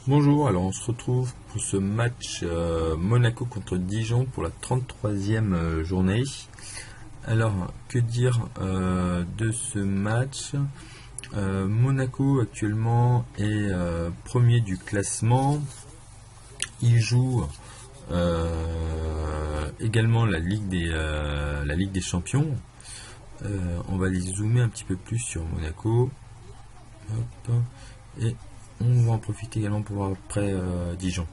Bonjour, alors on se retrouve pour ce match Monaco contre Dijon pour la 33e journée. Alors, que dire de ce match? Monaco actuellement est premier du classement. Il joue également la Ligue des Champions. On va les zoomer un petit peu plus sur Monaco. Hop. Et on va en profiter également pour voir après Dijon.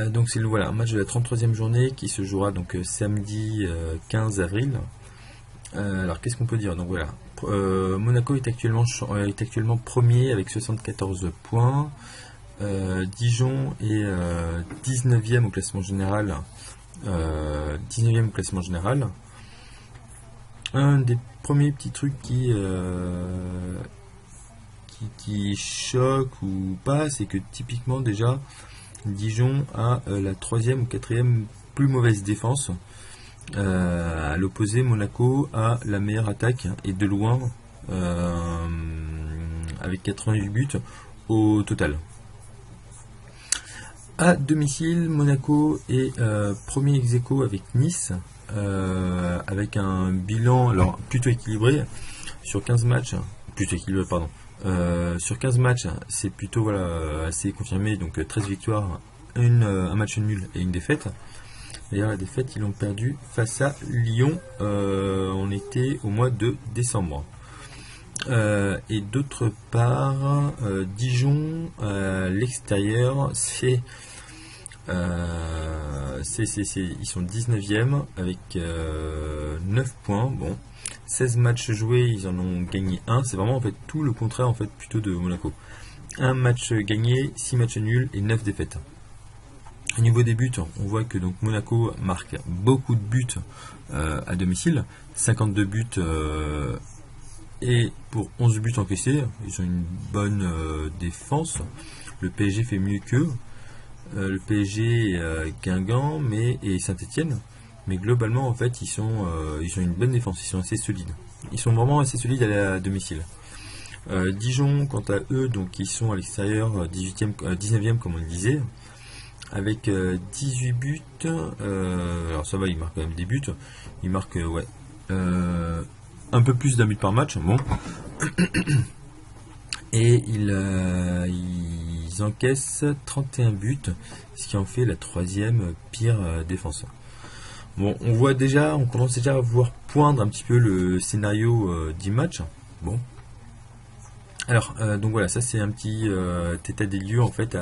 Donc c'est voilà, un match de la 33e journée qui se jouera donc samedi 15 avril. Alors qu'est-ce qu'on peut dire? Donc voilà, Monaco est actuellement premier avec 74 points. Dijon est 19e au classement général. 19e au classement général. Un des premiers petits trucs qui choque ou pas, c'est que typiquement déjà Dijon a la troisième ou quatrième plus mauvaise défense. À l'opposé, Monaco a la meilleure attaque et de loin avec 88 buts au total. À domicile, Monaco est premier ex-aequo avec Nice avec un bilan alors plutôt équilibré sur 15 matchs, plutôt équilibré pardon. Sur 15 matchs, c'est plutôt assez confirmé, donc 13 victoires, un match nul et une défaite. D'ailleurs, la défaite, ils l'ont perdu face à Lyon, on était au mois de décembre. Et d'autre part, Dijon, à l'extérieur, ils sont 19e avec 9 points. Bon, 16 matchs joués, ils en ont gagné un. C'est vraiment en fait tout le contraire en fait plutôt de Monaco. Un match gagné, 6 matchs nuls et 9 défaites. Au niveau des buts, on voit que donc Monaco marque beaucoup de buts à domicile, 52 buts et pour 11 buts encaissés. Ils ont une bonne défense. Le PSG fait mieux qu'eux. Le PSG, Guingamp et Saint-Etienne. Mais globalement, en fait, ils ont une bonne défense, ils sont assez solides. Ils sont vraiment assez solides à domicile. Dijon, quant à eux, donc ils sont à l'extérieur 19e comme on le disait, avec 18 buts. Alors ça va, ils marquent quand même des buts. Ils marquent un peu plus d'un but par match. Bon. Et ils encaissent 31 buts, ce qui en fait la troisième pire défense. Bon, on commence déjà à voir poindre un petit peu le scénario du match. Bon. Alors, donc voilà, ça c'est un petit état des lieux en fait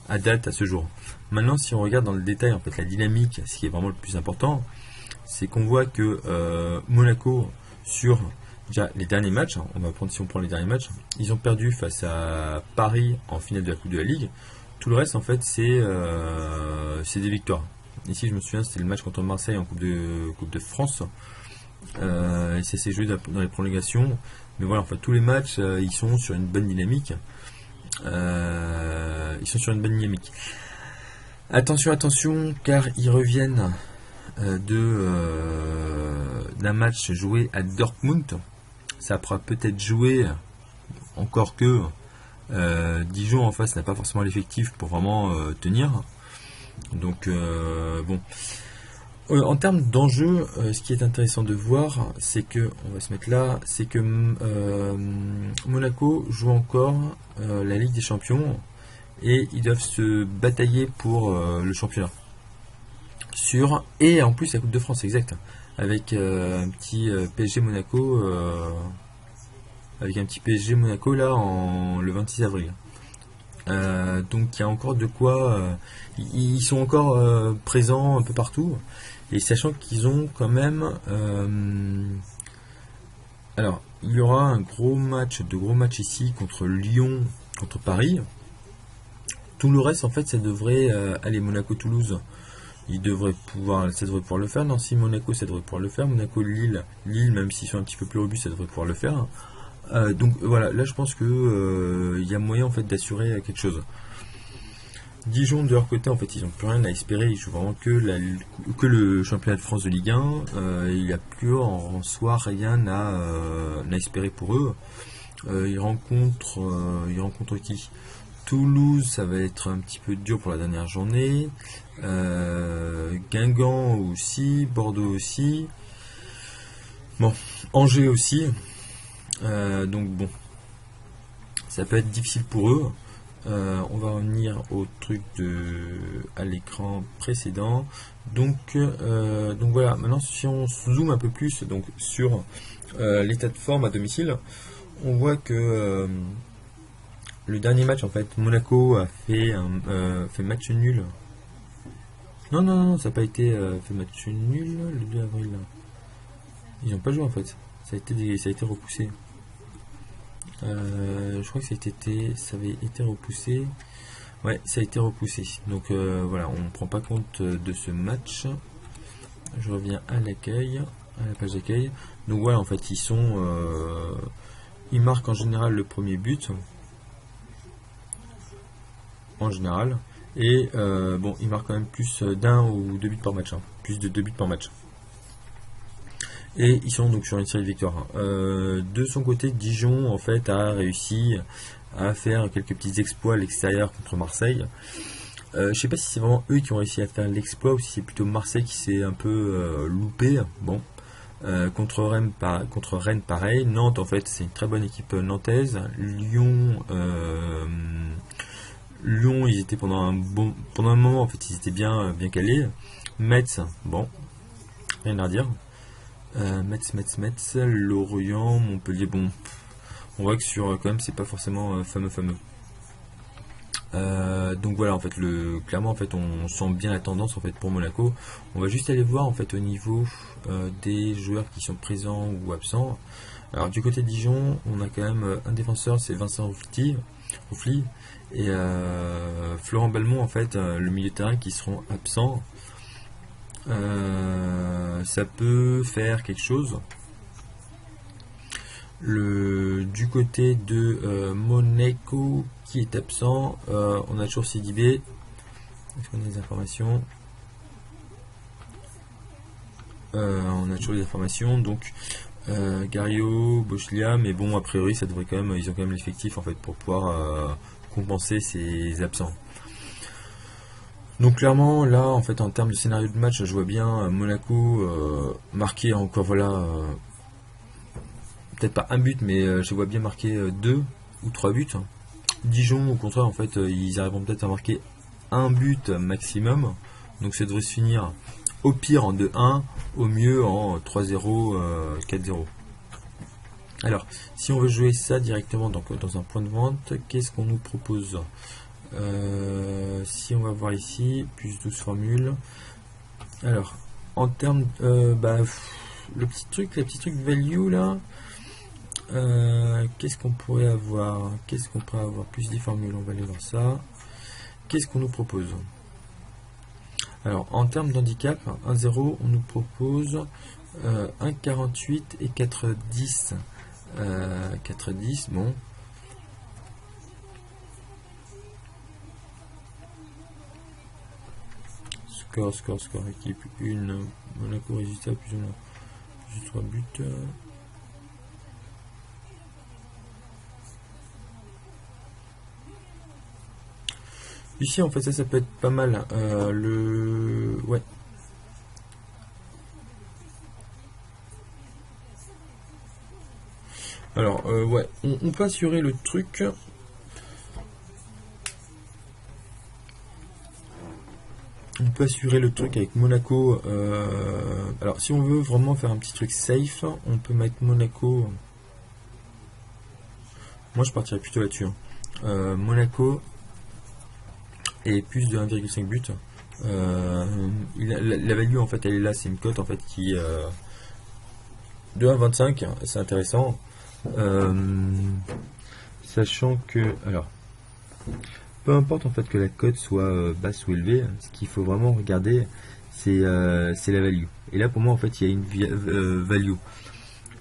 à date à ce jour. Maintenant, si on regarde dans le détail en fait la dynamique, ce qui est vraiment le plus important, c'est qu'on voit que Monaco sur déjà les derniers matchs, si on prend les derniers matchs, ils ont perdu face à Paris en finale de la Coupe de la Ligue. Tout le reste en fait c'est des victoires. Ici, je me souviens, c'était le match contre Marseille en Coupe de France. Et ça s'est joué dans les prolongations. Mais voilà, enfin, tous les matchs, ils sont sur une bonne dynamique. Attention, car ils reviennent d'un match joué à Dortmund. Ça pourra peut-être jouer, encore que Dijon en face n'a pas forcément l'effectif pour vraiment tenir. Donc bon. En termes d'enjeu, ce qui est intéressant de voir, c'est que, on va se mettre là, c'est que Monaco joue encore la Ligue des Champions et ils doivent se batailler pour le championnat. Et en plus la Coupe de France, exact, avec un petit PSG Monaco, là le 26 avril. Donc il y a encore de quoi. Ils sont encore présents un peu partout. Et sachant qu'ils ont quand même. Alors, il y aura de gros matchs ici contre Lyon, contre Paris. Tout le reste, en fait, ça devrait aller Monaco-Toulouse. Ça devrait pouvoir le faire. Nancy-Monaco, ça devrait pouvoir le faire. Monaco-Lille, même s'ils sont un petit peu plus robustes, ça devrait pouvoir le faire. Donc voilà, là je pense que y a moyen en fait d'assurer quelque chose. Dijon de leur côté en fait ils n'ont plus rien à espérer, ils jouent vraiment que le championnat de France de Ligue 1, il n'y a plus en soi rien à espérer pour eux. Ils rencontrent qui? Toulouse, ça va être un petit peu dur pour la dernière journée. Guingamp aussi, Bordeaux aussi. Bon, Angers aussi. Donc bon, ça peut être difficile pour eux. On va revenir au truc à l'écran précédent. Donc voilà, maintenant si on zoome un peu plus donc, sur l'état de forme à domicile, on voit que le dernier match, en fait, Monaco a fait match nul. Non, ça n'a pas été fait match nul le 2 avril. Ils n'ont pas joué en fait. Ça a été repoussé. Je crois que ça avait été repoussé. Ouais, ça a été repoussé. Donc voilà, on ne prend pas compte de ce match. Je reviens à l'accueil, à la page d'accueil. Donc voilà, en fait, ils marquent en général le premier but. En général. Et bon, ils marquent quand même plus d'un ou deux buts par match. Plus de 2 buts par match. Et ils sont donc sur une série de victoires. De son côté, Dijon en fait a réussi à faire quelques petits exploits à l'extérieur contre Marseille. Je sais pas si c'est vraiment eux qui ont réussi à faire l'exploit ou si c'est plutôt Marseille qui s'est un peu loupé. Bon, contre Rennes pareil. Nantes en fait c'est une très bonne équipe nantaise. Lyon, ils étaient pendant un moment en fait ils étaient bien calés. Metz, bon, rien à dire. Metz, Lorient, Montpellier, bon, on voit que sur quand même c'est pas forcément fameux. Donc voilà en fait clairement en fait on sent bien la tendance en fait pour Monaco. On va juste aller voir en fait au niveau des joueurs qui sont présents ou absents. Alors du côté de Dijon, on a quand même un défenseur, c'est Vincent Rouffly et Florent Balmont en fait le milieu de terrain qui seront absents. Ça peut faire quelque chose. Du côté de Monaco qui est absent, on a toujours Sidibé. Est-ce qu'on a des informations? On a toujours des informations. Donc Gario, Bochlia, mais bon a priori ça devrait quand même, ils ont quand même l'effectif en fait pour pouvoir compenser ces absents. Donc clairement là en fait en termes de scénario de match je vois bien Monaco marquer encore voilà peut-être pas un but mais je vois bien marquer 2 ou 3 buts. Dijon au contraire en fait ils arriveront peut-être à marquer un but maximum, donc ça devrait se finir au pire en 2-1, au mieux en 3-0, 4-0. Alors si on veut jouer ça directement donc, dans un point de vente, qu'est-ce qu'on nous propose? Si on va voir ici, plus 12 formules. Alors, en termes, le petit truc value là, qu'est-ce qu'on pourrait avoir? Plus 10 formules, on va aller voir ça. Qu'est-ce qu'on nous propose? Alors, en termes d'handicap, 1-0, on nous propose 1,48 et 4,10. 4,10, bon. Score, équipe 1, Monaco résultat plus ou moins, plus 3 buts. Ici en fait ça peut être pas mal, ouais. Alors ouais, on peut assurer le truc. On peut assurer le truc avec Monaco. Alors si on veut vraiment faire un petit truc safe, on peut mettre Monaco. Moi je partirais plutôt là-dessus. Monaco et plus de 1,5 but. La value en fait elle est là, c'est une cote en fait qui de 1,25, c'est intéressant. Sachant que alors peu importe en fait que la cote soit basse ou élevée, ce qu'il faut vraiment regarder c'est la value. Et là pour moi en fait il y a une value.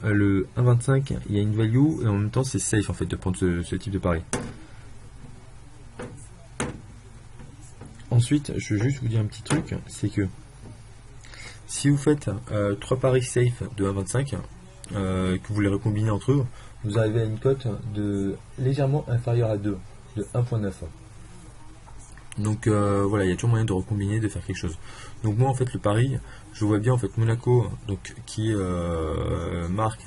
Le 1,25 il y a une value et en même temps c'est safe en fait de prendre ce type de pari. Ensuite je veux juste vous dire un petit truc, c'est que si vous faites 3 paris safe de 1,25 que vous les recombinez entre eux, vous arrivez à une cote de légèrement inférieure à 2. de 1.9. Donc voilà, il y a toujours moyen de recombiner, de faire quelque chose. Donc moi en fait le pari, je vois bien en fait Monaco donc qui marque,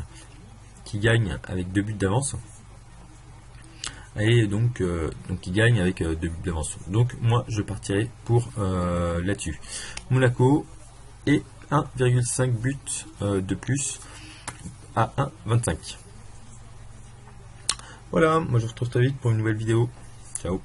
qui gagne avec 2 buts d'avance. Et donc qui gagne avec 2 buts d'avance. Donc moi je partirai pour là-dessus. Monaco et 1,5 buts de plus à 1,25. Voilà, moi je vous retrouve très vite pour une nouvelle vidéo. Ciao.